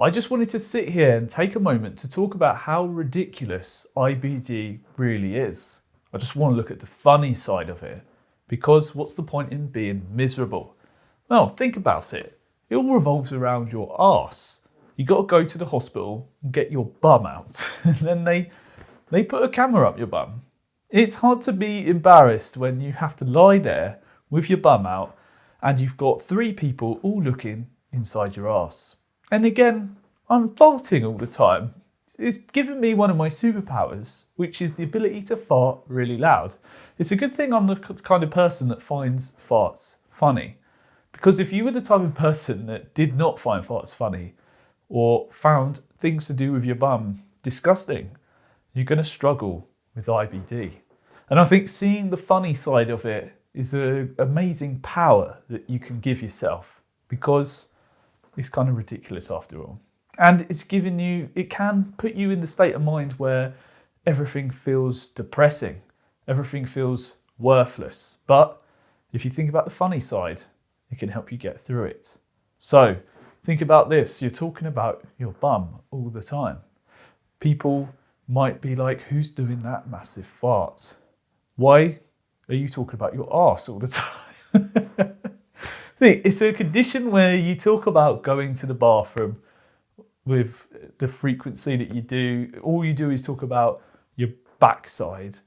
I just wanted to sit here and take a moment to talk about how ridiculous IBD really is. I just want to look at the funny side of it, because what's the point in being miserable? Well, think about it. It all revolves around your arse. You got to go to the hospital and get your bum out, and then they put a camera up your bum. It's hard to be embarrassed when you have to lie there with your bum out and you've got three people all looking inside your arse. And again, I'm farting all the time. It's given me one of my superpowers, which is the ability to fart really loud. It's a good thing I'm the kind of person that finds farts funny. Because if you were the type of person that did not find farts funny or found things to do with your bum disgusting, you're going to struggle with IBD. And I think seeing the funny side of it is an amazing power that you can give yourself, because it's kind of ridiculous after all. And it can put you in the state of mind where everything feels depressing, everything feels worthless. But if you think about the funny side, it can help you get through it. So think about this. You're talking about your bum all the time. People might be like, who's doing that massive fart? Why are you talking about your arse all the time? It's a condition where you talk about going to the bathroom with the frequency that you do. All you do is talk about your backside.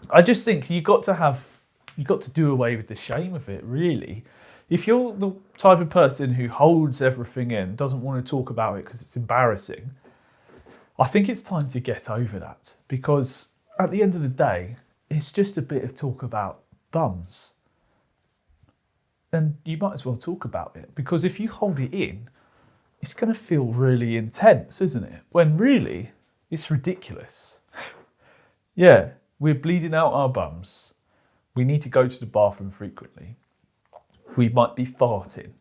I just think you got to do away with the shame of it, really. If you're the type of person who holds everything in, doesn't want to talk about it because it's embarrassing, I think it's time to get over that, because at the end of the day, it's just a bit of talk about bums. And you might as well talk about it, because if you hold it in, it's going to feel really intense, isn't it? When really, it's ridiculous. Yeah, we're bleeding out our bums. We need to go to the bathroom frequently. We might be farting.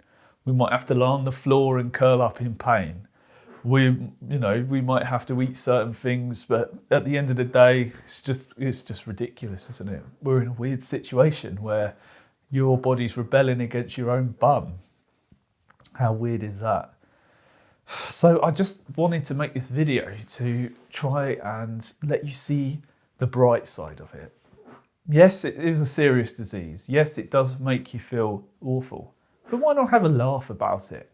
We might have to lie on the floor and curl up in pain. We might have to eat certain things, but at the end of the day, it's just ridiculous, isn't it? We're in a weird situation where your body's rebelling against your own bum. How weird is that? So I just wanted to make this video to try and let you see the bright side of it. Yes, it is a serious disease. Yes, it does make you feel awful. But why not have a laugh about it?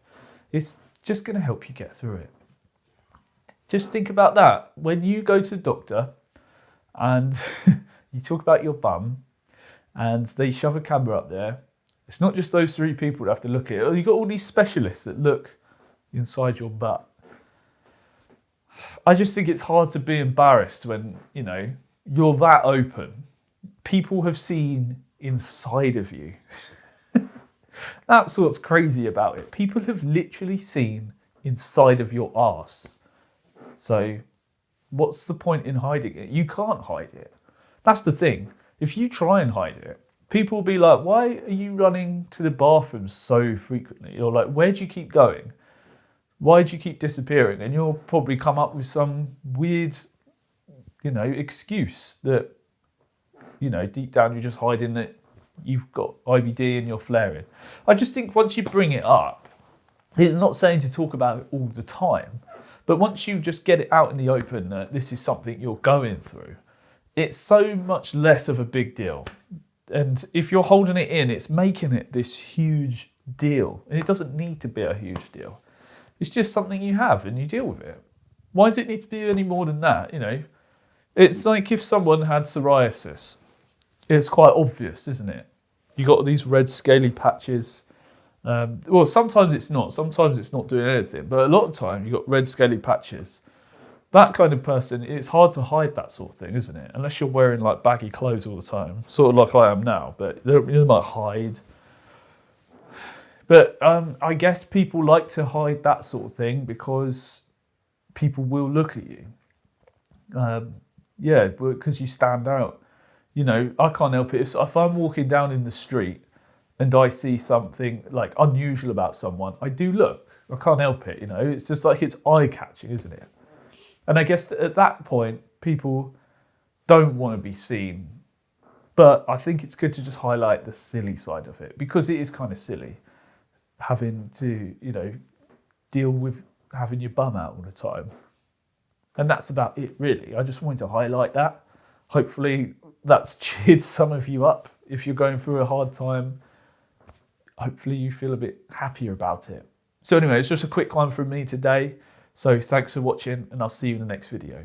It's just going to help you get through it. Just think about that. When you go to the doctor and you talk about your bum and they shove a camera up there, it's not just those three people that have to look at it. You've got all these specialists that look inside your butt. I just think it's hard to be embarrassed when, you're that open. People have seen inside of you. That's what's crazy about it. People have literally seen inside of your arse. So what's the point in hiding it? You can't hide it. That's the thing. If you try and hide it, people will be like, why are you running to the bathroom so frequently? You're like, where do you keep going? Why do you keep disappearing? And you'll probably come up with some weird, excuse that, deep down you're just hiding that you've got IBD and you're flaring. I just think once you bring it up, I'm not saying to talk about it all the time, but once you just get it out in the open that this is something you're going through, it's so much less of a big deal. And if you're holding it in, it's making it this huge deal. And it doesn't need to be a huge deal. It's just something you have and you deal with it. Why does it need to be any more than that? It's like if someone had psoriasis. It's quite obvious, isn't it? You got these red scaly patches. Well, sometimes it's not. Sometimes it's not doing anything. But a lot of time you got red scaly patches. That kind of person, it's hard to hide that sort of thing, isn't it? Unless you're wearing like baggy clothes all the time, sort of like I am now. But you might hide. But I guess people like to hide that sort of thing because people will look at you. Because you stand out. I can't help it. If I'm walking down in the street and I see something like unusual about someone, I do look. I can't help it. It's just like it's eye-catching, isn't it? And I guess at that point, people don't want to be seen. But I think it's good to just highlight the silly side of it, because it is kind of silly having to, deal with having your bum out all the time. And that's about it, really. I just wanted to highlight that. Hopefully that's cheered some of you up. If you're going through a hard time, hopefully you feel a bit happier about it. So anyway, it's just a quick one from me today. So thanks for watching, and I'll see you in the next video.